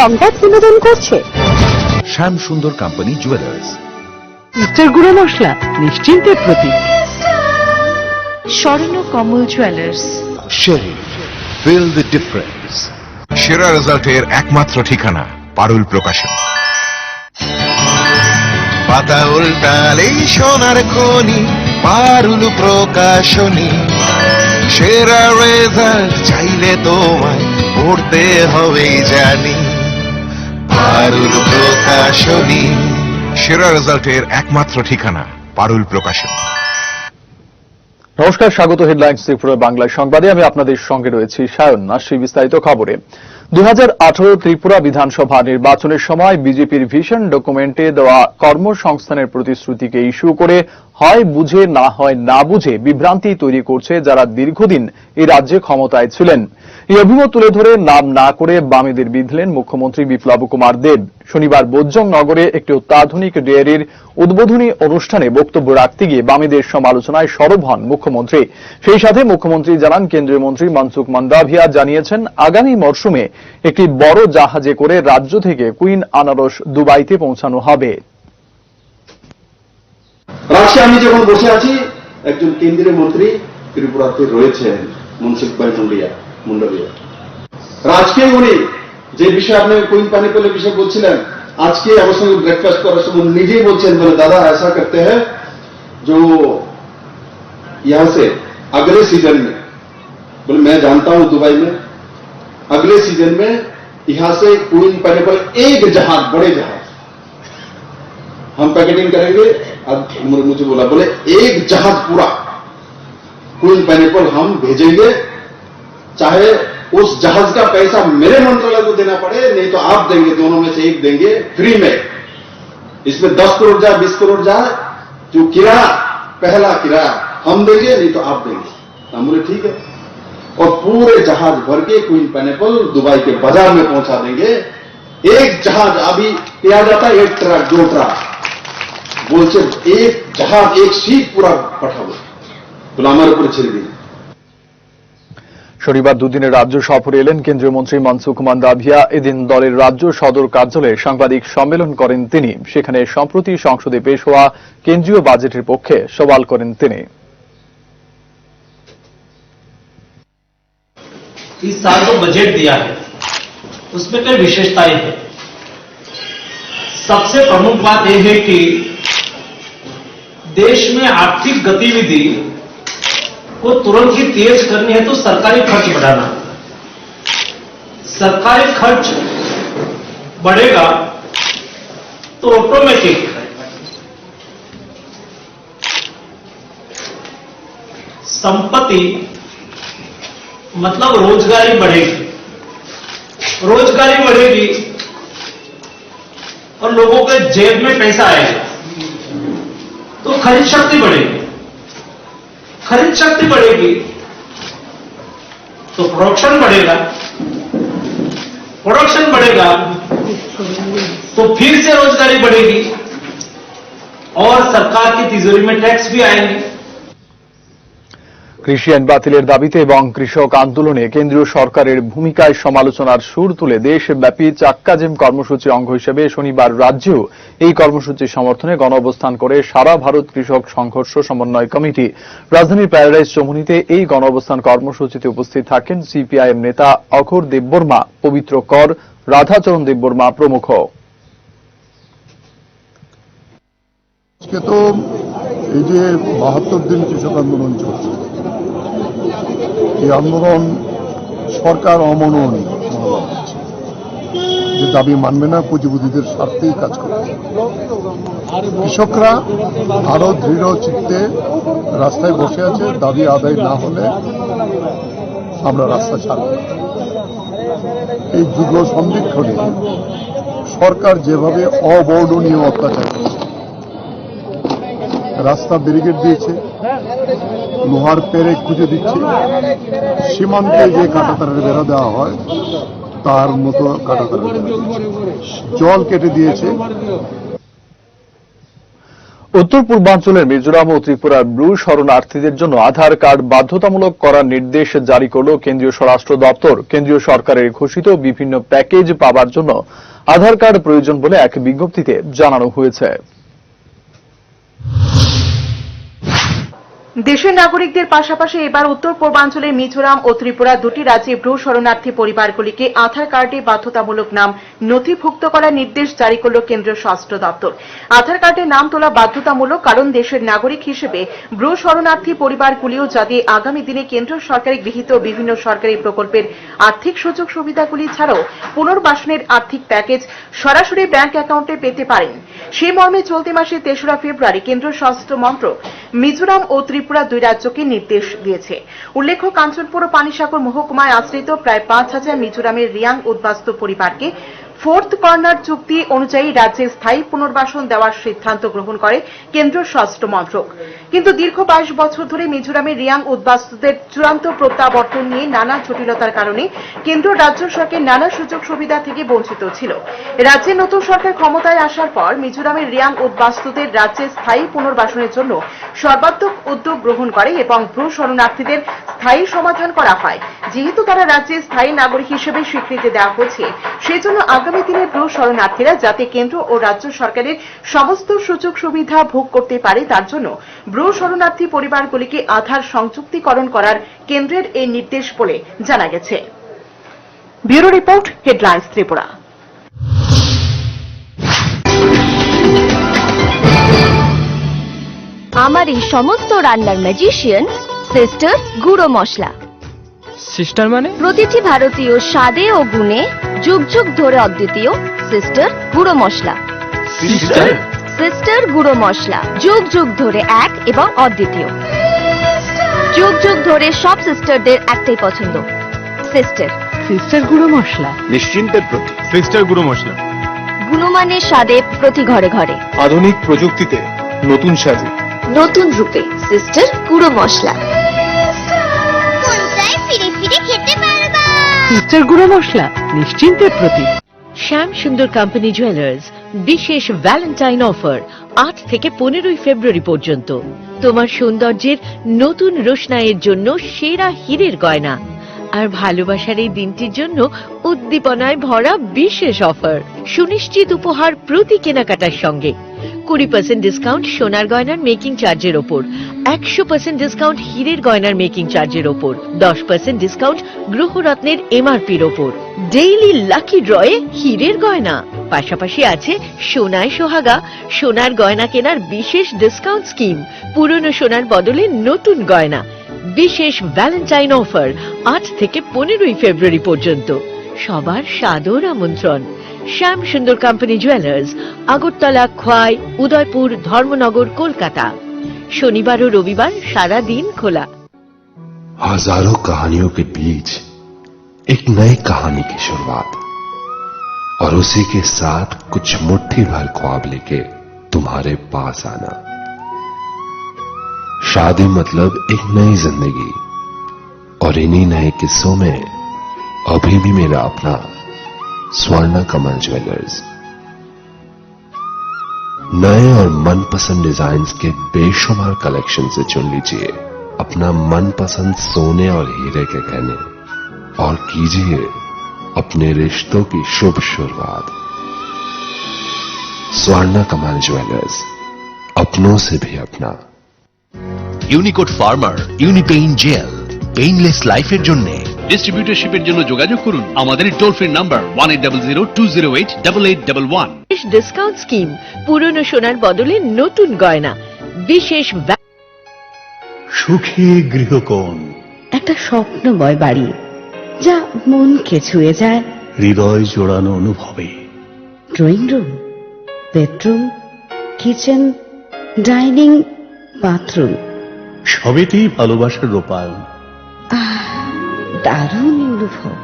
সংবাদ বিনোদন করছে শ্যাম সুন্দর কোম্পানি জুয়েলার্স। উচ্চের গুঁড়ো মশলা নিশ্চিন্তের প্রতীক। স্বর্ণ কমল জুয়েলার্স। শেরি, ফিল দ্য ডিফারেন্স। সেরা রেজাল্টের একমাত্র ঠিকানা পারুল প্রকাশন। পাতা উল্টালেই সোনার খনি পারুল প্রকাশনী। সেরা রেজাল্ট চাইলে তোমায় পড়তে হবে জানি পারুল প্রকাশনী। সেরা রেজাল্টের একমাত্র ঠিকানা পারুল প্রকাশন। নমস্কার, স্বাগত হেডলাইন্স ত্রিপুরা বাংলা সংবাদে। আমি আপনাদের সঙ্গে রয়েছি সায়ন। আসছি বিস্তারিত খবরে। 2018 ত্রিপুরা বিধানসভা নির্বাচনের সময় বিজেপির ভিশন ডকুমেন্টে দেওয়া কর্মসংস্থানের প্রতিশ্রুতিকে ইস্যু করে হয় বুঝে না হয় না বুঝে বিভ্রান্তি তৈরি করছে যারা দীর্ঘদিন এই রাজ্যে ক্ষমতায় ছিলেন। এই অভিমত তুলে ধরে নাম না করে বামেদের বিঁধলেন মুখ্যমন্ত্রী বিপ্লব কুমার দেব। শনিবার বোজ্জং নগরে একটি অত্যাধুনিক ডেয়ারির উদ্বোধনী অনুষ্ঠানে বক্তব্য রাখতে গিয়ে বামেদের সমালোচনায় সরব হন মুখ্যমন্ত্রী। সেই সাথে মুখ্যমন্ত্রী জানান, কেন্দ্রীয় মন্ত্রী মনসুখ মান্দাভিয়া জানিয়েছেন আগামী মরশুমে একটি বড় জাহাজে করে রাজ্য থেকে কুইন আনারস দুবাইতে পৌঁছানো হবে। রাশিয়া আমি যখন বসে আছি, একজন কেন্দ্রীয় মন্ত্রী ত্রিপুরাতে রয়েছেন, মনসুখ ভাই মুন্ডাভিয়া। আজকে উনি যে বিষয়ে আপনি কুইন পানিপলের বিষয়ে বলছিলেন, আজকে আমার সঙ্গে ব্রেকফাস্ট করার সময় নিজেই বলছেন, বলে দাদা ऐसा करते हैं जो यहां से अगले सीजन में, बोले मैं जानता हूं दुबई में अगले सीजन में यहां से क्वीन पाइनएप्पल एक जहाज, बड़े जहाज हम पैकेटिंग करेंगे। अब मुझे बोला, बोले एक जहाज पूरा क्वीन पाइनएप्पल हम भेजेंगे, चाहे उस जहाज का पैसा मेरे मंत्रालय को देना पड़े, नहीं तो आप देंगे, दोनों में से एक देंगे फ्री में। इसमें 10 करोड़ जाए 20 करोड़ जाए, जो किराया पहला किराया हम देंगे, नहीं तो आप देंगे। हम बोले ठीक है, और पूरे जहाज भर के क्वीन पाइनएप्पल दुबई के बाजार में पहुंचा देंगे। एक जहाज अभी किया जाता है, एक ट्रक 2 ट्रक, बोलছে एक जहाज एक सीट पूरा পাঠাবো, বলে আমার উপরে ছেড়ে দিন। শনিবার দুদিনের রাজ্য সফরে এলেন কেন্দ্রীয় মন্ত্রী মনসুখ মান্দাভিয়া। এদিন দলের রাজ্য সদর কার্যালয়ে সাংবাদিক সম্মেলন করেন তিনি। সেখানে সম্প্রতি সংসদে পেশ হওয়া কেন্দ্রীয় বাজেটের পক্ষে সওয়াল করেন তিনি। इस साल जो बजट दिया है उसमें कई विशेषताएं हैं। सबसे प्रमुख बात यह है कि देश में आर्थिक गतिविधि को तुरंत ही तेज करनी है तो सरकारी खर्च बढ़ाना। सरकारी खर्च बढ़ेगा तो ऑटोमेटिक संपत्ति मतलब रोजगारी बढ़ेगी। रोजगारी बढ़ेगी और लोगों के जेब में पैसा आएगा तो खरीद शक्ति बढ़ेगी। खरीद शक्ति बढ़ेगी तो प्रोडक्शन बढ़ेगा। प्रोडक्शन बढ़ेगा तो फिर से रोजगारी बढ़ेगी और सरकार की तिजोरी में टैक्स भी आएंगे। কৃষি আইন বাতিলের দাবিতে এবং কৃষক আন্দোলনে কেন্দ্রীয় সরকারের ভূমিকায় সমালোচনার সুর তুলে দেশব্যাপী চাক্কাজ্যাম কর্মসূচির অঙ্গ হিসেবে শনিবার রাজ্যেও এই কর্মসূচির সমর্থনে গণঅবস্থান করে সারা ভারত কৃষক সংঘর্ষ সমন্বয় কমিটি। রাজধানীর প্যারাডাইজ চৌমুহনীতে এই গণঅবস্থান কর্মসূচিতে উপস্থিত থাকেন সিপিআইএম নেতা অঘোর দেববর্মা, পবিত্র কর, রাধাচরণ দেববর্মা প্রমুখ। আজকে তো এই যে 72 দিন কৃষক আন্দোলন চলছে, এই আন্দোলন সরকার অমাননীয়, যে দাবি মানবে না, পুঁজিপতিদের স্বার্থেই কাজ করবে। কৃষকরা আরো দৃঢ় চিত্তে রাস্তায় বসে আছে, দাবি আদায় না হলে আমরা রাস্তা ছাড়ব না। এই যুগ সন্ধিক্ষণে সরকার যেভাবে অবর্ণনীয় অত্যাচার করছে, রাস্তা ব্যারিকেড দিয়েছে, লোহার পেরেক খুঁজে দিচ্ছে, সীমান্তে যে কাঁটাতারের বেড়া দেওয়া হয় তার মতো কাঁটাতারের জল কেটে দিয়েছে। উত্তর পূর্বাঞ্চলের মিজোরাম ও ত্রিপুরার ব্রু শরণার্থীদের জন্য আধার কার্ড বাধ্যতামূলক করার নির্দেশ জারি করল কেন্দ্রীয় স্বরাষ্ট্র দপ্তর। কেন্দ্রীয় সরকারের ঘোষিত বিভিন্ন প্যাকেজ পাওয়ার জন্য আধার কার্ড প্রয়োজন বলে এক বিজ্ঞপ্তিতে জানানো হয়েছে। দেশের নাগরিকদের পাশাপাশি এবার উত্তর পূর্বাঞ্চলের মিজোরাম ও ত্রিপুরা দুটি রাজ্যে ব্রু শরণার্থী পরিবারগুলিকে আধার কার্ডে বাধ্যতামূলক নাম নথিভুক্ত করার নির্দেশ জারি করল কেন্দ্রীয় স্বরাষ্ট্র দপ্তর। আধার কার্ডে নাম তোলা বাধ্যতামূলক, কারণ দেশের নাগরিক হিসেবে ব্রু শরণার্থী পরিবারগুলিও যাতে আগামী দিনে কেন্দ্র সরকারে গৃহীত বিভিন্ন সরকারি প্রকল্পের আর্থিক সুযোগ সুবিধাগুলি ছাড়াও পুনর্বাসনের আর্থিক প্যাকেজ সরাসরি ব্যাংক অ্যাকাউন্টে পেতে পারেন। সেই মর্মে চলতি মাসের 3রা ফেব্রুয়ারি কেন্দ্রীয় স্বরাষ্ট্র মন্ত্রক মিজোরাম ও ত্রিপুরা দুই রাজ্যকে নির্দেশ দিয়েছে। উল্লেখ্য, কাঞ্চনপুর ও পানিসাগর মহকুমায় আশ্রিত প্রায় 5,000 মিজোরামের রিয়াং উদ্বাস্তু পরিবারকে ফোর্থ কর্নার চুক্তি অনুযায়ী রাজ্যে স্থায়ী পুনর্বাসন দেওয়ার সিদ্ধান্ত গ্রহণ করে কেন্দ্রীয় স্বরাষ্ট্র মন্ত্রক। কিন্তু দীর্ঘ 22 বছর ধরে মিজোরামের রিয়াং উদ্বাস্তুদের চূড়ান্ত প্রত্যাবর্তন নিয়ে নানা জটিলতার কারণে কেন্দ্র রাজ্য সরকার নানা সুযোগ সুবিধা থেকে বঞ্চিত ছিল। রাজ্যে নতুন সরকার ক্ষমতায় আসার পর মিজোরামের রিয়াং উদ্বাস্তুদের রাজ্যে স্থায়ী পুনর্বাসনের জন্য সর্বাত্মক উদ্যোগ গ্রহণ করে এবং ব্রু শরণার্থীদের স্থায়ী সমাধান করা হয়। যেহেতু তারা রাজ্যে স্থায়ী নাগরিক হিসেবে স্বীকৃতি দেওয়া হচ্ছে, সেজন্য আগামী দিনে ব্রু শরণার্থীরা যাতে কেন্দ্র ও রাজ্য সরকারের সমস্ত সুযোগ সুবিধা ভোগ করতে পারে, তার জন্য ব্রু শরণার্থী পরিবারগুলিকে আধার সংযুক্তিকরণ করার কেন্দ্রের এই নির্দেশ বলে জানা গেছে। Bureau report, headlines Tripura. আমার এই সমস্ত রান্নার ম্যাজিশিয়ান সিস্টার গুঁড়ো মশলা। সিস্টার মানে? প্রতিটি ভারতীয় স্বাদে ও গুণে যুগ যুগ ধরে অদ্বিতীয় সিস্টার গুঁড়ো মশলা। সিস্টার গুঁড়ো মশলা যুগ যুগ ধরে এক এবং অদ্বিতীয়। যুগ যুগ ধরে সব সিস্টারদের একটাই পছন্দ, সিস্টার। সিস্টার গুঁড়ো মশলা, নিশ্চিন্তের প্রতীক। সিস্টার গুঁড়ো মশলা, গুণমানের স্বাদে প্রতি ঘরে ঘরে, আধুনিক প্রযুক্তিতে নতুন সাজে, নতুন রূপে সিস্টার গুঁড়ো মশলা। সিস্টার গুঁড়ো মশলা নিশ্চিন্তের প্রতীক। শ্যাম সুন্দর কোম্পানি জুয়েলার্স বিশেষ ভ্যালেন্টাইন অফার 8 থেকে 15 ফেব্রুয়ারি পর্যন্ত। তোমার সৌন্দর্যের নতুন রোশনাইয়ের জন্য সেরা হীরের গয়না আর ভালোবাসার এই দিনটির জন্য উদ্দীপনায় ভরা বিশেষ অফার। সুনিশ্চিত উপহার প্রতি কেনাকাটার সঙ্গে 20% ডিসকাউন্ট সোনার গয়নার মেকিং চার্জের ওপর, 100% ডিসকাউন্ট হীরের গয়নার মেকিং চার্জের ওপর, 10% ডিসকাউন্ট গ্রহরত্নের এমআরপির ওপর। ডেইলি লাকি ড্রয়ে হীরের গয়না, পাশাপাশি আছে সোনায় সোহাগা সোনার গয়না কেনার বিশেষ ডিসকাউন্ট স্কিম। পুরনো সোনার বদলে নতুন গয়না। বিশেষ ভ্যালেন্টাইন অফার 8 থেকে 15 ফেব্রুয়ারি পর্যন্ত। সবার সাদর আমন্ত্রণ। শ্যাম সুন্দর কোম্পানি জুয়েলার্স, আগরতলা, খোয়াই, উদয়পুর, ধর্মনগর, কলকাতা। শনিবার ও রবিবার সারা দিন খোলা। हजारों कहानियों के बीच एक नई कहानी की शुरुआत, और उसी के साथ कुछ मुट्ठी भर ख्वाब लेके तुम्हारे पास आना। शादी मतलब एक नई जिंदगी, और इन्हीं नए किस्सों में अभी भी मेरा अपना स्वर्ण कमल ज्वेलर्स। नए और मनपसंद डिजाइन्स के बेशुमार कलेक्शन से चुन लीजिए अपना मनपसंद सोने और हीरे के गहने और कीजिए अपने रिश्तों की शुभ शुरुआत। स्वर्ण कमल ज्वेलर्स, अपनों से भी अपना। ইউনিকোড ফার্মার ইউনিপেইন জেল, পেইনলেস লাইফের জন্য। ডিস্ট্রিবিউটরশিপের জন্য যোগাযোগ করুন আমাদের toll free number 1800-208-8811। Discount scheme, পুরনো সোনার বদলে নতুন গয়না। বিশেষ সুখী গৃহকোণ, একটা স্বপ্নময় বাড়ি যা মনকে ছুঁয়ে যায়। হৃদয় জোড়ানো অনুভবে। Drawing room, bedroom, kitchen, dining, bathroom, সবেতেই ভালোবাসার রূপায়ণ। দারুণ অনুভব।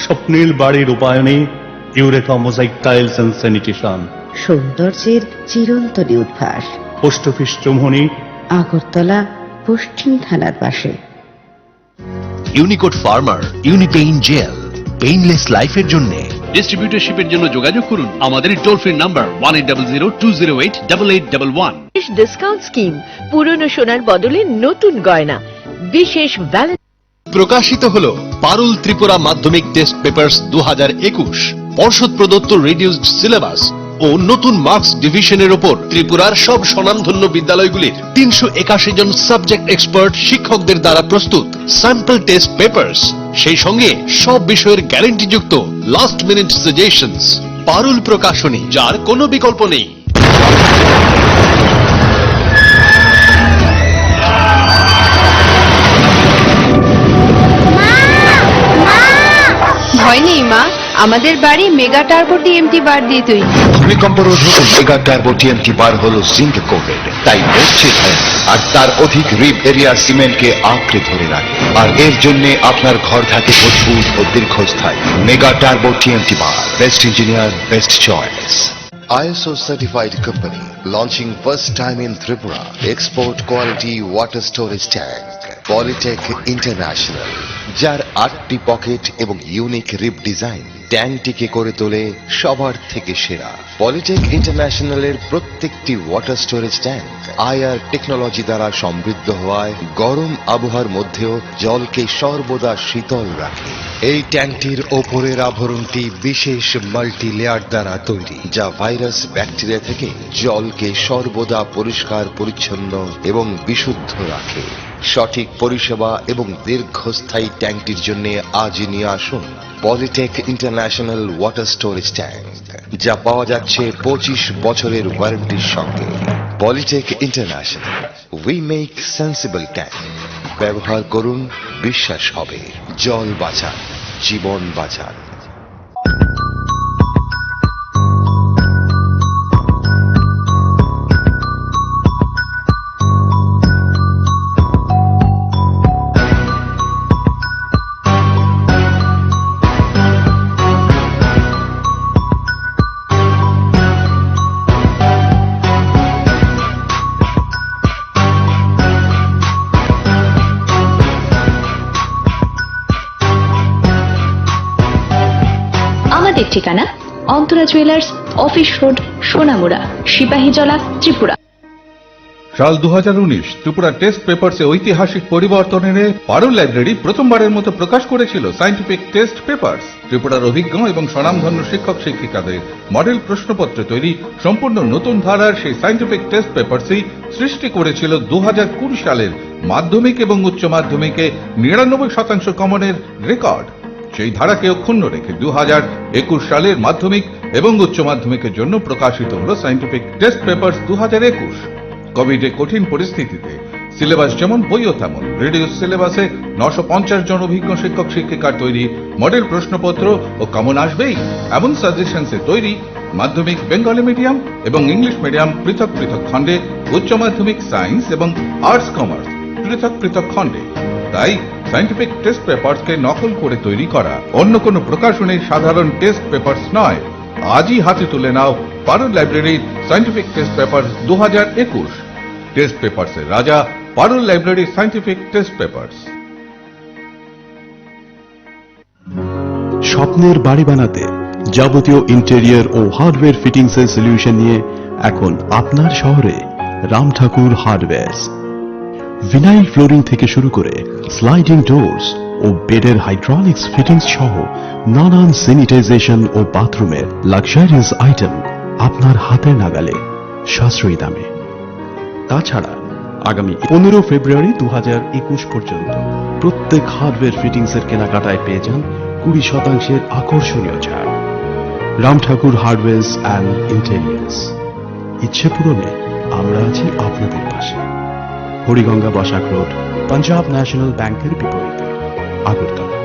স্বপ্নের বাড়ির রূপায়ণে Eureka mosaic tiles and sanitation. সৌন্দর্যের চিরন্তনী উদ্ভাস। পোস্ট অফিস চৌমুহনী, আগরতলা, পশ্চিম থানার পাশে। ইউনিকোড ফার্মার ইউনিপেইন জেল, পেইনলেস লাইফের জন্য। ডিস্ট্রিবিউটরশিপের জন্য যোগাযোগ করুন আমাদের toll free number 1800-208-8811। Discount scheme, পুরনো সোনার বদলে নতুন গয়না, বিশেষ প্রকাশিত হলো পারুল ত্রিপুরা মাধ্যমিক টেস্ট পেপারস 2021, পর্ষদ প্রদত্ত রিডিউসড সিলেবাস ও নতুন মার্কস ডিভিশনের ওপর ত্রিপুরার সব স্বনামধন্য বিদ্যালয়গুলির 381 জন সাবজেক্ট এক্সপার্ট শিক্ষকদের দ্বারা প্রস্তুত স্যাম্পল টেস্ট পেপারস, সেই সঙ্গে সব বিষয়ের গ্যারান্টিযুক্ত লাস্ট মিনিট সাজেশনস। পারুল প্রকাশনী, যার কোনো বিকল্প নেই। ভয় নেই মা, আমাদের বাড়ি মেগা টার্বো টিএমটি বার দিয়ে তৈরি। ভূমিকম্প রোধক মেগা টার্বো টিএমটি বার হলো জিঙ্ক কোটেড, তাই মরছে ভয় না। আর তার অধিক রিপ এরিয়া সিমেন্টকে আঁকড়ে ধরে রাখে, আর এর জন্য আপনার ঘর থাকে মজবুত ও দীর্ঘস্থায়ী। Mega turbo TMT bar, best engineer, best choice. ISO certified company launching first time in Tripura export quality water storage tank Polytech International, যার 8টি পকেট এবং ইউনিক রিপ ডিজাইন ট্যাঙ্কটিকে করে তোলে সবার থেকে সেরা। পলিটেক ইন্টারন্যাশনালের প্রত্যেকটি water storage tank IR technology দ্বারা সমৃদ্ধ হওয়ায় গরম আবহাওয়ার মধ্যেও জলকে সর্বদা শীতল রাখে। এই ট্যাঙ্কটির ওপরের আবরণটি বিশেষ মাল্টি লেয়ার দ্বারা তৈরি, যা ভাইরাস ব্যাকটেরিয়া থেকে জলকে সর্বদা পরিষ্কার পরিচ্ছন্ন এবং বিশুদ্ধ রাখে। সঠিক পরিষেবা এবং দীর্ঘস্থায়ী ট্যাঙ্কটির জন্য আজই নিয়ে আসুন Polytech international water storage tank, যা পাওয়া যাচ্ছে 25 বছরের ওয়ারেন্টির সঙ্গে। Polytech international, we make sensible tank. ব্যবহার করুন, বিশ্বাস হবে। জল বাঁচান, জীবন বাঁচান। ঠিকানা Antara jewellers, office road, Sonamura, Sepahijala, Tripura. সাল 2019 ত্রিপুরা টেস্ট পেপারসে ঐতিহাসিক পরিবর্তন এনে পারুল লাইব্রেরি প্রথমবারের মতো প্রকাশ করেছিল সায়েন্টিফিক টেস্ট পেপারস। ত্রিপুরার অভিজ্ঞ এবং স্বনামধন্য শিক্ষক শিক্ষিকাদের মডেল প্রশ্নপত্র তৈরি সম্পূর্ণ নতুন ধারার সেই সায়েন্টিফিক টেস্ট পেপারসই সৃষ্টি করেছিল 2020 সালের মাধ্যমিক এবং উচ্চ মাধ্যমিকে 99% কমনের রেকর্ড। সেই ধারাকে অক্ষুণ্ণ রেখে 2021 সালের মাধ্যমিক এবং উচ্চ মাধ্যমিকের জন্য প্রকাশিত হল সায়েন্টিফিক টেস্ট পেপারস 2021। কোভিডের কঠিন পরিস্থিতিতে সিলেবাস যেমন বইও তেমন রিডিউস সিলেবাসে 950 জন অভিজ্ঞ শিক্ষক শিক্ষিকার তৈরি মডেল প্রশ্নপত্র ও কমন আসবেই এমন সাজেশনসে তৈরি মাধ্যমিক বেঙ্গলি মিডিয়াম এবং ইংলিশ মিডিয়াম পৃথক পৃথক খণ্ডে, উচ্চ মাধ্যমিক সায়েন্স এবং আর্টস কমার্স পৃথক পৃথক খণ্ডে। তাই সায়েন্টিফিক টেস্ট পেপারসকে নকল করে তৈরি করা অন্য কোনো প্রকাশনীর সাধারণ টেস্ট পেপারস নয়। আজই হাতে তুলে নাও পারুল লাইব্রেরির সায়েন্টিফিক টেস্ট পেপারস 2021। টেস্ট পেপারসের রাজা, পারুল লাইব্রেরির সায়েন্টিফিক টেস্ট পেপারস। স্বপ্নের বাড়ি বানাতে যাবতীয় ইন্টেরিয়র ও হার্ডওয়্যার ফিটিংসের সলিউশন নিয়ে এখন আপনার শহরে রাম ঠাকুর হার্ডওয়্যারস। ভিনাইল ফ্লোরিং থেকে শুরু করে স্লাইডিং ডোরস ও বেডের হাইড্রোলিক্স ফিটিংস সহ নানান স্যানিটাইজেশন ও বাথরুমের লাক্সারিয়াস আইটেম আপনার হাতের নাগালে, সাশ্রয়ী দামে। তাছাড়া আগামী 15 ফেব্রুয়ারি 2021 পর্যন্ত প্রত্যেক হার্ডওয়্যার ফিটিংসের কেনাকাটায় পেয়ে যান 20% আকর্ষণীয় ছাড়। রাম ঠাকুর হার্ডওয়্যারস অ্যান্ড ইন্টেরিয়ার্স। ইচ্ছে পূরণে আমরা আছি আপনাদের পাশে। হরিগঙ্গা বসাক রোড, পাঞ্জাব ন্যাশনাল ব্যাংকের বিপরীতে, আগরতলা।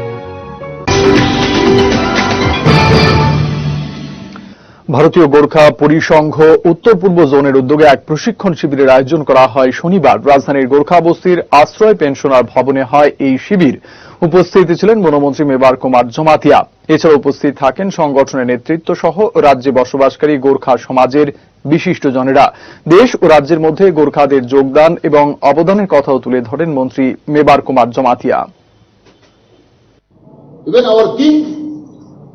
ভারতীয় গোর্খা পরিসংঘ উত্তর পূর্ব জোনের উদ্যোগে এক প্রশিক্ষণ শিবিরের আয়োজন করা হয় শনিবার। রাজধানীর গোর্খা বস্তির আশ্রয় পেনশনার ভবনে হয় এই শিবির। উপস্থিত ছিলেন বনমন্ত্রী মেবার কুমার জমাতিয়া। এছাড়া উপস্থিত থাকেন সংগঠনের নেতৃত্ব সহ রাজ্যে বসবাসকারী গোর্খা সমাজের বিশিষ্ট জনেরা। দেশ ও রাজ্যের মধ্যে গোর্খাদের যোগদান এবং অবদানের কথাও তুলে ধরেন মন্ত্রী Mebar Kumar Jamatia. Even our king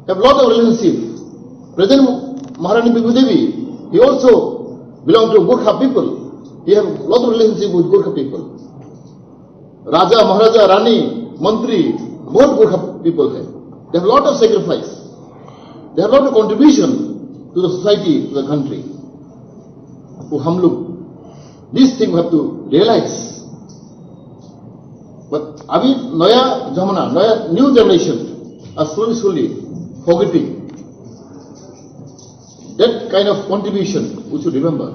have lot of relationship. President Maharani Bibu Devi, he also belonged to Gurkha people. We have a lot of relationship with Gurkha people. Raja, Maharaja, Rani, Mantri, both Gurkha people have. They have a lot of sacrifice. They have a lot of contribution to the society, to the country. तो हम लोग this thing we have to realize. But अभी नया जमाना, नया new generation are slowly forgetting that kind of contribution. We should remember.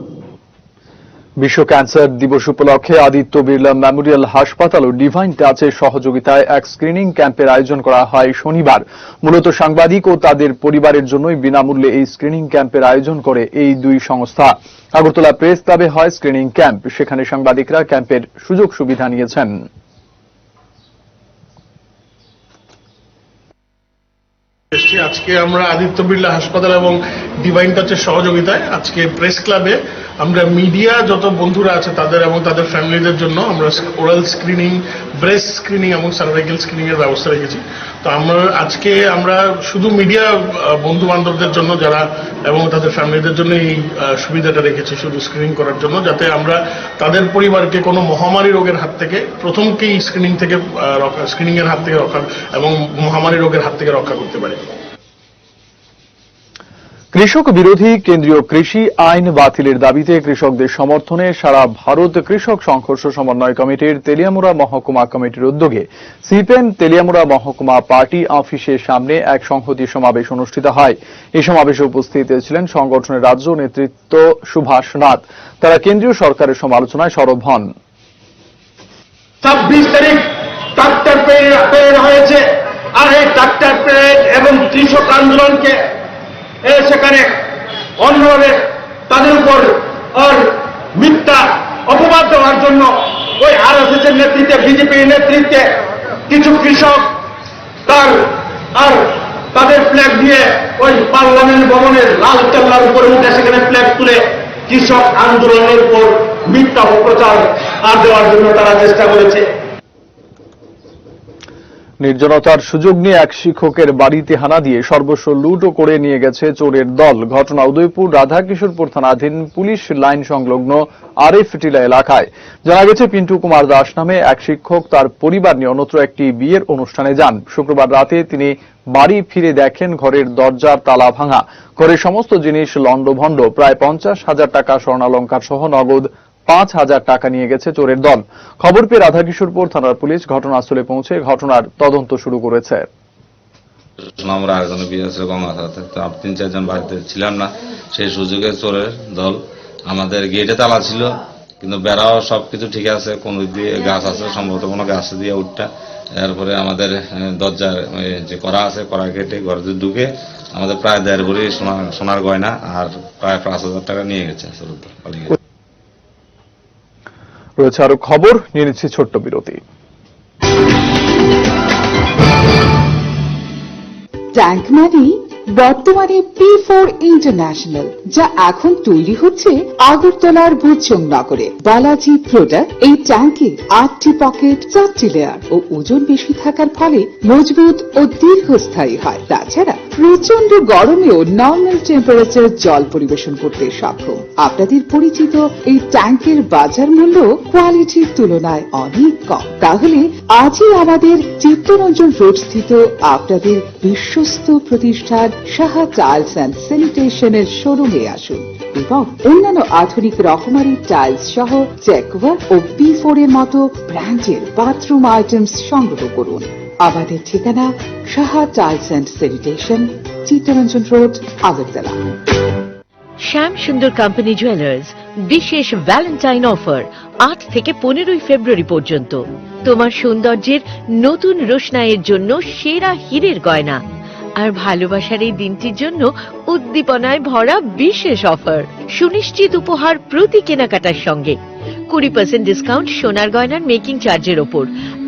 বিশ্ব cancer দিবস উপলক্ষে আদিত্য বিড়লা মেমোরিয়াল হাসপাতাল ও ডিভাইন টাচের সহযোগিতায় এক স্ক্রিনিং ক্যাম্পের আয়োজন করা হয় শনিবার। মূলত সাংবাদিক ও তাদের পরিবারের জন্যই বিনামূল্যে এই স্ক্রিনিং ক্যাম্পের আয়োজন করে এই দুই সংস্থা। আগরতলা প্রেস ক্লাবে হয় স্ক্রিনিং ক্যাম্প, সেখানে সাংবাদিকরা ক্যাম্পের সুযোগ সুবিধা নিয়েছেন। আজকে আমরা আদিত্য বিড়লা হাসপাতাল এবং ডিভাইন টাচের সহযোগিতায় আজকে প্রেস ক্লাবে আমরা মিডিয়া যত বন্ধুরা আছে তাদের এবং তাদের ফ্যামিলিদের জন্য আমরা ওরাল স্ক্রিনিং, ব্রেস্ট স্ক্রিনিং এবং সার্ভাইকাল স্ক্রিনিং এর ব্যবস্থা রেখেছি। তো আজকে আমরা শুধু মিডিয়া বন্ধু বান্ধবদের জন্য যারা এবং তাদের ফ্যামিলিদের জন্য এই সুবিধাটা রেখেছি, শুধু স্ক্রিনিং করার জন্য, যাতে আমরা তাদের পরিবারকে কোনো মহামারী রোগের হাত থেকে প্রথমকেই স্ক্রিনিং এর হাত থেকে রক্ষা এবং মহামারী রোগের হাত থেকে রক্ষা করতে পারি। কৃষক বিরোধী কেন্দ্রীয় কৃষি আইন বাতিলের দাবিতে কৃষকদের সমর্থনে সারা ভারত কৃষক সংঘর্ষ সমন্বয় কমিটির তেলিয়ামুড়া মহকুমা কমিটির উদ্যোগে সিপিএম তেলিয়ামুড়া মহকুমা পার্টি অফিসের সামনে এক সংহতি সমাবেশ অনুষ্ঠিত হয়। এই সমাবেশে উপস্থিত ছিলেন সংগঠনের রাজ্য নেতৃত্ব সুভাষ নাথ। তারা কেন্দ্রীয় সরকারের সমালোচনায় সরব হন। 26 তারিখ ট্রাক্টর পেরেড হয়েছে, আর এই ট্রাক্টর পেরেড এবং কৃষক আন্দোলনকে সেখানে অন্যভাবে তাদের উপর আর মিথ্যা অপবাদ দেওয়ার জন্য ওই আরএসএস এর নেতৃত্বে, বিজেপির নেতৃত্বে কিছু কৃষক তাদের ফ্ল্যাগ দিয়ে ওই পার্লামেন্ট ভবনের লাল কেল্লার উপরে উঠে সেখানে ফ্ল্যাগ তুলে কৃষক আন্দোলনের উপর মিথ্যা অপপ্রচার দেওয়ার জন্য তারা চেষ্টা করেছে। নির্জনতার সুযোগ নিয়ে এক শিক্ষকের বাড়িতে হানা দিয়ে সর্বস্ব লুটও করে নিয়ে গেছে চোরের দল। ঘটনা উদয়পুর রাধাকিশোরপুর থানাধীন পুলিশ লাইন সংলগ্ন আরএফ টিলা এলাকায়। জানা গেছে পিন্টু কুমার দাস নামে এক শিক্ষক তার পরিবার নিয়ে অন্যত্র একটি বিয়ের অনুষ্ঠানে যান। শুক্রবার রাতে তিনি বাড়ি ফিরে দেখেন ঘরের দরজার তালা ভাঙা, ঘরের সমস্ত জিনিস লণ্ডভণ্ড। প্রায় 50,000 টাকা স্বর্ণালংকার সহ নগদ 5,000 টাকা নিয়ে গেছে চোরের দল। খবর পেয়ে রাধাকিশোরপুর থানার পুলিশ ঘটনাস্থলে পৌঁছে ঘটনার তদন্ত শুরু করেছে। আমরা আরেকজনের বিয়ে আছে গঙ্গাধারাতে, তো 3-4 জন বাড়িতে ছিলাম না। সেই সুযোগে চোরের দল আমাদের গেটে তালা ছিল, কিন্তু বেড়াও সবকিছু ঠিক আছে, কোন দিয়ে গাছ আছে, সম্ভবত কোনো গাছ দিয়ে উঠটা। এরপরে আমাদের দরজার যে করা আছে, করা গেটে ঘরে ঢুকে আমাদের প্রায় 1.5 ভরি সোনার গয়না আর প্রায় 5,000 টাকা নিয়ে গেছে চোরের দল, পালিয়ে গেছে। রয়েছে আরো খবর, নিয়ে নিচ্ছি ছোট্ট বিরতি। ট্যাঙ্ক মানে বর্তমানে P4 ইন্টারন্যাশনাল, যা এখন তৈরি হচ্ছে আগরতলার ভুজচং নগরে। বালাজি প্রোডাক্ট এই ট্যাঙ্কে 8টি পকেট, 4টি লেয়ার ও ওজন বেশি থাকার ফলে মজবুত ও দীর্ঘস্থায়ী হয়। তাছাড়া প্রচন্ড গরমেও নর্মাল টেম্পারেচার জল পরিবেশন করতে সক্ষম। আপনাদের পরিচিত এই ট্যাঙ্কের বাজার মূল্য কোয়ালিটির তুলনায় অনেক কম। তাহলে আজই আমাদের চিত্তরঞ্জন রোড স্থিত আপনাদের বিশ্বস্ত প্রতিষ্ঠান সাহা টাইলস অ্যান্ড স্যানিটেশনের শোরুমে আসুন এবং অন্যান্য আধুনিক রকমারি টাইলস সহ চেকওয়ার্ক ও P4 এর মতো ব্র্যান্ডের বাথরুম আইটেমস সংগ্রহ করুন। আমাদের ঠিকানা Saha tiles and sanitation, Chittaranjan road, Agartala. Shyam Sundar company jewellers বিশেষ ভ্যালেন্টাইন অফার 8 থেকে 15 ফেব্রুয়ারি পর্যন্ত। তোমার সৌন্দর্যের নতুন রোশনাইয়ের জন্য সেরা হীরের গয়না আর ভালোবাসার এই দিনটির জন্য উদ্দীপনায় ভরা বিশেষ অফার। সুনিশ্চিত উপহার প্রতি কেনাকাটার সঙ্গে 20% ডিসকাউন্ট সোনার গয়নার মেকিং চার্জের ওপর,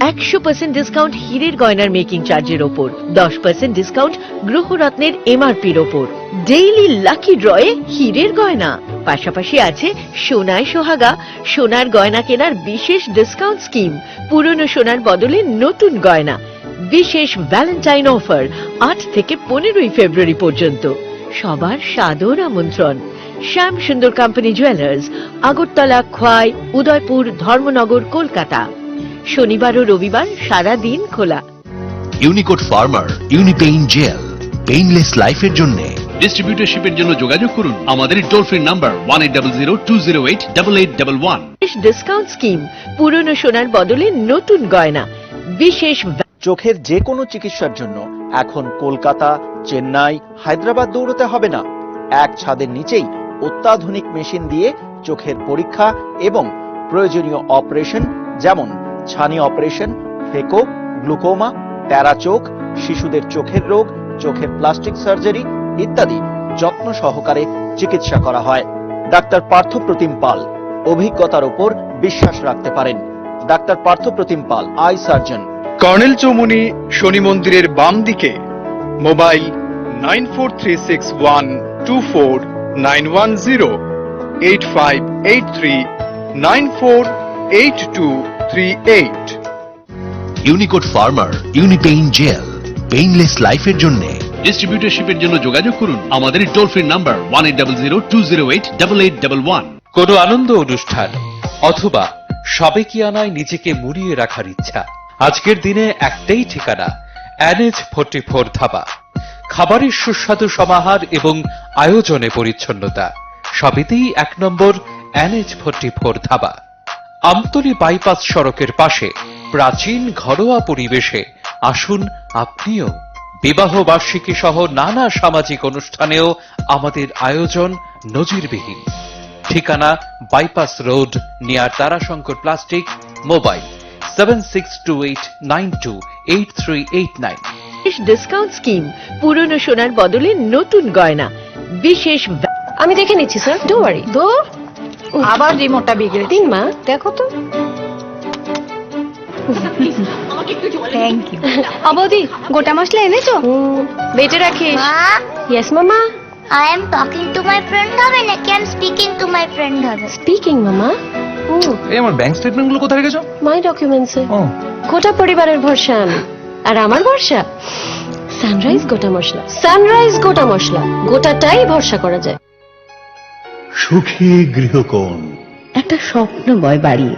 100% ডিসকাউন্ট হীরের গয়নার মেকিং চার্জের ওপর, 10% ডিসকাউন্ট গ্রহরত্নের এমআরপির ওপর, ডেইলি লাকি ড্রয়ে হীরের গয়না। পাশাপাশি আছে সোনায় সোহাগা সোনার গয়না কেনার বিশেষ ডিসকাউন্ট স্কিম, পুরনো সোনার বদলে নতুন গয়না। বিশেষ ভ্যালেন্টাইন অফার 8 থেকে 15 ফেব্রুয়ারি পর্যন্ত। সবার সাদর আমন্ত্রণ। শ্যাম সুন্দর কোম্পানি জুয়েলার্স, আগরতলা, খোয়াই, উদয়পুর, ধর্মনগর, কলকাতা। শনিবার ও রবিবার সারা দিন খোলা। ইউনিকোড ফার্মার ইউনিপেইন জেল, পেইনলেস লাইফের জন্য। ডিস্ট্রিবিউটরশিপের জন্য যোগাযোগ করুন আমাদের toll free number 1800-208-8811। Discount scheme, পুরনো সোনার বদলে নতুন গয়না, বিশেষ চোখের যে কোনো চিকিৎসার জন্য এখন কলকাতা, চেন্নাই, হায়দ্রাবাদ দৌড়তে হবে না। এক ছাদের নিচেই অত্যাধুনিক মেশিন দিয়ে চোখের পরীক্ষা এবং প্রয়োজনীয় অপারেশন যেমন ছানি অপারেশন, ফেকো, গ্লুকোমা, প্যারা চোখ, শিশুদের চোখের রোগ, চোখের প্লাস্টিক সার্জারি ইত্যাদি যত্ন সহকারে চিকিৎসা করা হয়। ডাক্তার পার্থ প্রতিম পাল, অভিজ্ঞতার উপর বিশ্বাস রাখতে পারেন। ডাক্তার Partha Pratim Pal, eye surgeon, Colonel Chowmuhani Shani মন্দিরের বাম দিকে। মোবাইল 9436124910, 8583948238। ইউনিকোড ফার্মার ইউনিপেইন জেল, পেইনলেস লাইফের জন্য। ডিস্ট্রিবিউটরশিপের জন্য যোগাযোগ করুন আমাদের টোল ফ্রি নাম্বার 1800-208-8811। কোনো আনন্দ অনুষ্ঠান অথবা সাবেকিয়ানায় নিজেকে মুড়িয়ে রাখার ইচ্ছা, আজকের দিনে একটাই ঠিকানা, NH44 ধাবা। খাবারের সুস্বাদু সমাহার এবং আয়োজনে পরিচ্ছন্নতা সবেতেই 1 নম্বর NH44 ধাবা। আমতলী বাইপাস সড়কের পাশে প্রাচীন ঘরোয়া পরিবেশে আসুন আপনিও। বিবাহ বার্ষিকী সহ নানা সামাজিক অনুষ্ঠানেও আমাদের আয়োজন নজিরবিহীন। ঠিকানা bypass road, near Tarashankar plastic. Mobile 7628928389। Discount scheme, পুরনো সোনার বদলে নতুন গয়না, বিশেষ আমি দেখে নিচ্ছি স্যার, ডোন্ট ওয়ারি। আবার রিমোটটা বিগড়ে দিন মা, দেখো তো। Thank you. অবধি গোটা মশলা এনেছো? বেটে রাখিস। ইয়েস মামা। I am talking to my friend হবে নাকি I am speaking to my friend হবে? স্পিকিং মামা। এই আমার ব্যাংক স্টেটমেন্ট গুলো কোথায় রেখেছো? মাই ডকুমেন্টসে। গোটা পরিবারের ভরসা আমি, আর আমার ভরসা সানরাইজ গোটা মশলা। সানরাইজ গোটা মশলা, গোটাটাই ভরসা করা যায়। সুখী গৃহকোণ, একটা স্বপ্নময় বাড়ি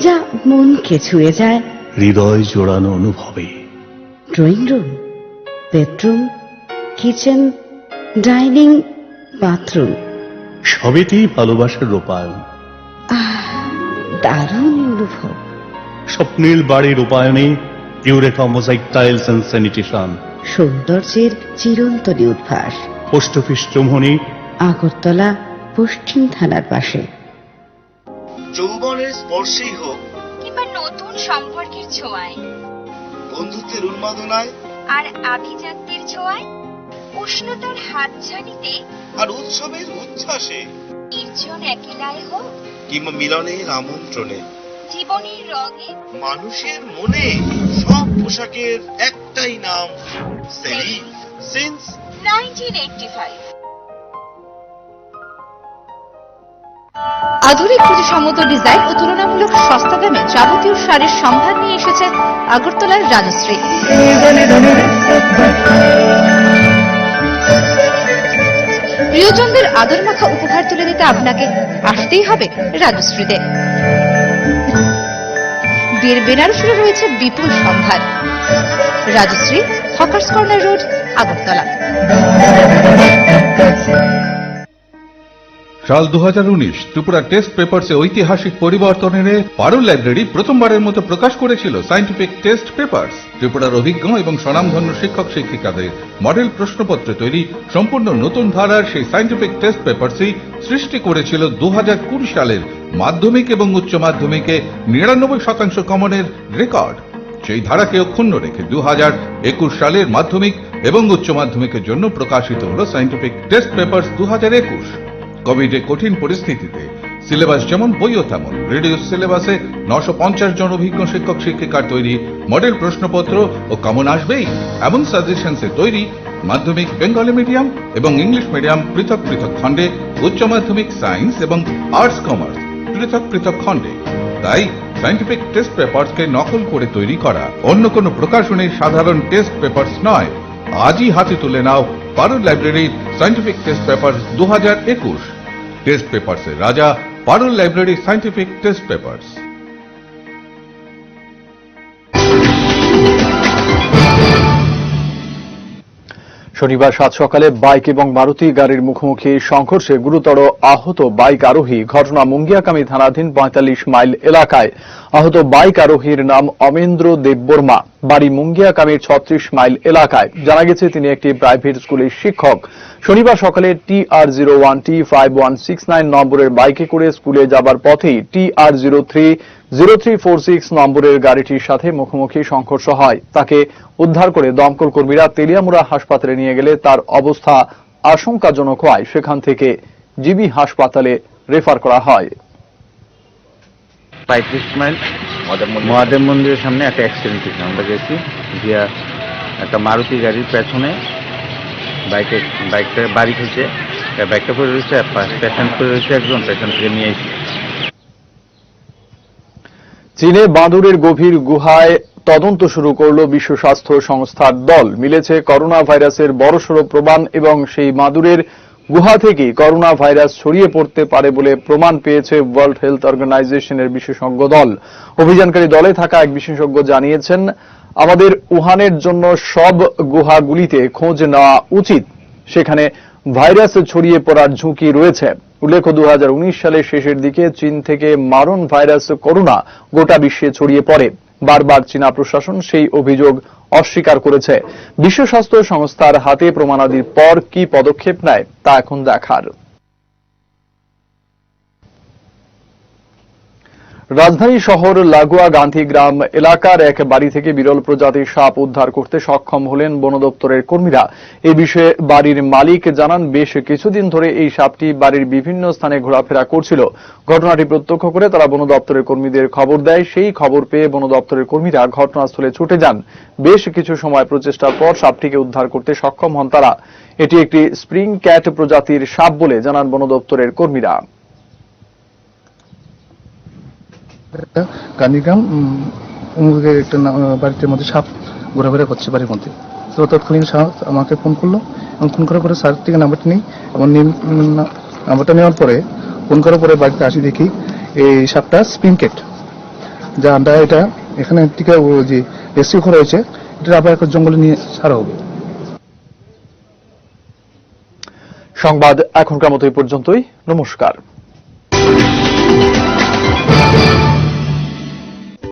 যা মনকে ছুঁয়ে যায়। হৃদয় জোড়ানো অনুভবে। Drawing room, bedroom, kitchen, dining, bathroom, সবেতেই ভালোবাসার রূপায়ণ। দারুণ অনুভব। স্বপ্নের বাড়ির রূপায়ণে Eureka mosaic tiles and sanitation. সৌন্দর্যের চিরন্তনী উদ্ভাস। পোস্ট অফিস চৌমুহনী, আগরতলা, পশ্চিম থানার পাশে। যৌবনের স্পর্শেই হোক কিংবা নতুন সম্পর্কের ছোঁয়ায়, বন্ধুত্বের উন্মাদনায় আর আভিজাত্যের ছোঁয়ায়, উষ্ণতার হাতছানিতে আর উৎসবের উচ্ছ্বাসে, নির্জন একেলায় হোক কিংবা মিলনের আমন্ত্রণে, জীবনের রঙে, মানুষের মনে, সব পোশাকের একটাই নাম, সেলিম। সিন্স 1985। আধুনিক রুচিসম্মত ডিজাইন ও তুলনামূলক সস্তা দামে যাবতীয় শাড়ির সম্ভার নিয়ে এসেছে আগরতলার রাজশ্রী। প্রিয়জনদের আদর মাখা উপহার তুলে দিতে আপনাকে আসতেই হবে রাজশ্রীতে। বিয়ের বেনারসিরও রয়েছে বিপুল সম্ভার। Rajshree, hawkers corner road, Agartala. সাল 2019 ত্রিপুরা টেস্ট পেপারসে ঐতিহাসিক পরিবর্তন এনে পারুল লাইব্রেরি প্রথমবারের মতো প্রকাশ করেছিল সায়েন্টিফিক টেস্ট পেপারস। ত্রিপুরার অভিজ্ঞ এবং স্বনামধন্য শিক্ষক শিক্ষিকাদের মডেল প্রশ্নপত্র তৈরি সম্পূর্ণ নতুন ধারার সেই সায়েন্টিফিক টেস্ট পেপারসই সৃষ্টি করেছিল 2020 সালের মাধ্যমিক এবং উচ্চ মাধ্যমিকে 99% কমনের রেকর্ড। সেই ধারাকে অক্ষুণ্ণ রেখে 2021 সালের মাধ্যমিক এবং উচ্চ মাধ্যমিকের জন্য প্রকাশিত হল সায়েন্টিফিক টেস্ট পেপারস 2021। কোভিড এর কঠিন পরিস্থিতিতে সিলেবাস যেমন বইও তেমন রিডিউস সিলেবাসে 950 জন অভিজ্ঞ শিক্ষক শিক্ষিকার তৈরি মডেল প্রশ্নপত্র ও কমন আসবেই এমন সাজেশনসে তৈরি মাধ্যমিক বেঙ্গলি মিডিয়াম এবং ইংলিশ মিডিয়াম পৃথক পৃথক খণ্ডে, উচ্চ মাধ্যমিক সায়েন্স এবং আর্টস কমার্স পৃথক পৃথক খণ্ডে। তাই সায়েন্টিফিক টেস্ট পেপারসকে নকল করে তৈরি করা অন্য কোনো প্রকাশনীর সাধারণ টেস্ট পেপারস নয়। আজই হাতে তুলে নাও পারুল লাইব্রেরির সায়েন্টিফিক টেস্ট পেপারস 2021। টেস্ট পেপারসের রাজা পারুল লাইব্রেরি সায়েন্টিফিক টেস্ট পেপারস। শনিবার সাত সকালে বাইক এবং মারুতি গাড়ির মুখোমুখি সংঘর্ষে গুরুতর আহত বাইক আরোহী। ঘটনা মুঙ্গিয়াকামী থানাধীন ৪৫ মাইল এলাকায়। আহত বাইক আরোহীর নাম অমেন্দ্র দেববর্মা, বাড়ি মুঙ্গিয়াকামীর ৩৬ মাইল এলাকায়। জানা গেছে তিনি একটি প্রাইভেট স্কুলের শিক্ষক। শনিবার সকালে TR01T5169 নম্বরের বাইকে করে স্কুলে যাবার পথেই TR030346 নম্বরের গাড়িটির সাথে মুখোমুখি সংঘর্ষ হয়। তাকে উদ্ধার করে দমকল কর্মীরা তেলিয়ামুড়া হাসপাতালে নিয়ে গেলে তার অবস্থা আশঙ্কাজনক হয় সেখান থেকে জিবি হাসপাতালে রেফার করা হয়। ৩৫ মাইল মহাদেব মন্দিরের সামনে একটা অ্যাক্সিডেন্ট হয়েছে। আমরা গেছি গিয়া একটা মারুতি গাড়ির পেছনে বাইকটা বাড়ি হয়েছে, বাইকটা পড়ে রয়েছে, পেশেন্ট পড়ে রয়েছে, একজন পেশেন্ট থেকে নিয়ে এসেছে। চীনে বাঁদরের গভীর গুহায় তদন্ত শুরু করল বিশ্ব স্বাস্থ্য সংস্থার দল। মিলেছে করোনা ভাইরাসের বড়সড় প্রমাণ এবং সেই বাঁদরের গুহা থেকে করোনা ভাইরাস ছড়িয়ে পড়তে পারে বলে প্রমাণ পেয়েছে ওয়ার্ল্ড হেলথ অর্গানাইজেশনের বিশেষজ্ঞ দল। অভিযানকারী দলে থাকা এক বিশেষজ্ঞ জানিয়েছেন, আমাদের উহানের জন্য সব গুহাগুলিতে খোঁজ নেওয়া উচিত, সেখানে ভাইরাস ছড়িয়ে পড়ার ঝুঁকি রয়েছে। উল্লেখ্য ২০১৯ সালের শেষের দিকে চীন থেকে মারণ ভাইরাস করোনা গোটা বিশ্বে ছড়িয়ে পড়ে। বারবার চীনা প্রশাসন সেই অভিযোগ অস্বীকার করেছে। বিশ্ব স্বাস্থ্য সংস্থার হাতে প্রমাণাদির পর কি পদক্ষেপ নেয় তা এখন দেখার। রাজধানী শহর লাগোয়া গান্ধীগ্রাম এলাকার এক বাড়ি থেকে বিরল প্রজাতির সাপ উদ্ধার করতে সক্ষম হলেন বন দপ্তরের কর্মীরা। এ বিষয়ে বাড়ির মালিক জানান, বেশ কিছুদিন ধরে এই সাপটি বাড়ির বিভিন্ন স্থানে ঘোরাফেরা করছিল। ঘটনাটি প্রত্যক্ষ করে তারা বন দপ্তরের কর্মীদের খবর দেয়। সেই খবর পেয়ে বন দপ্তরের কর্মীরা ঘটনাস্থলে ছুটে যান। বেশ কিছু সময় প্রচেষ্টার পর সাপটিকে উদ্ধার করতে সক্ষম হন তারা। এটি একটি স্প্রিং ক্যাট প্রজাতির সাপ বলে জানান বন দপ্তরের কর্মীরা। গান্ধীগ্রাম একটা বাড়ির মধ্যে সাপ ঘোরাফেরা করছে বাড়ির মধ্যে। তো তৎকালীন সাপ আমাকে ফোন করলো এবং ফোন করার পরে স্যার থেকে নাম্বারটা নিই এবং নাম্বারটা নেওয়ার পরে ফোন করার পরে বাড়িতে আসি, দেখি এই সাপটা স্প্রিং ক্যাট, যা আমরা এটা এখানে থেকে যে রেস্কিউ করা হয়েছে, এটা আবার একটা জঙ্গলে নিয়ে ছাড়া হবে। সংবাদ এখনকার মতো এই পর্যন্তই। নমস্কার।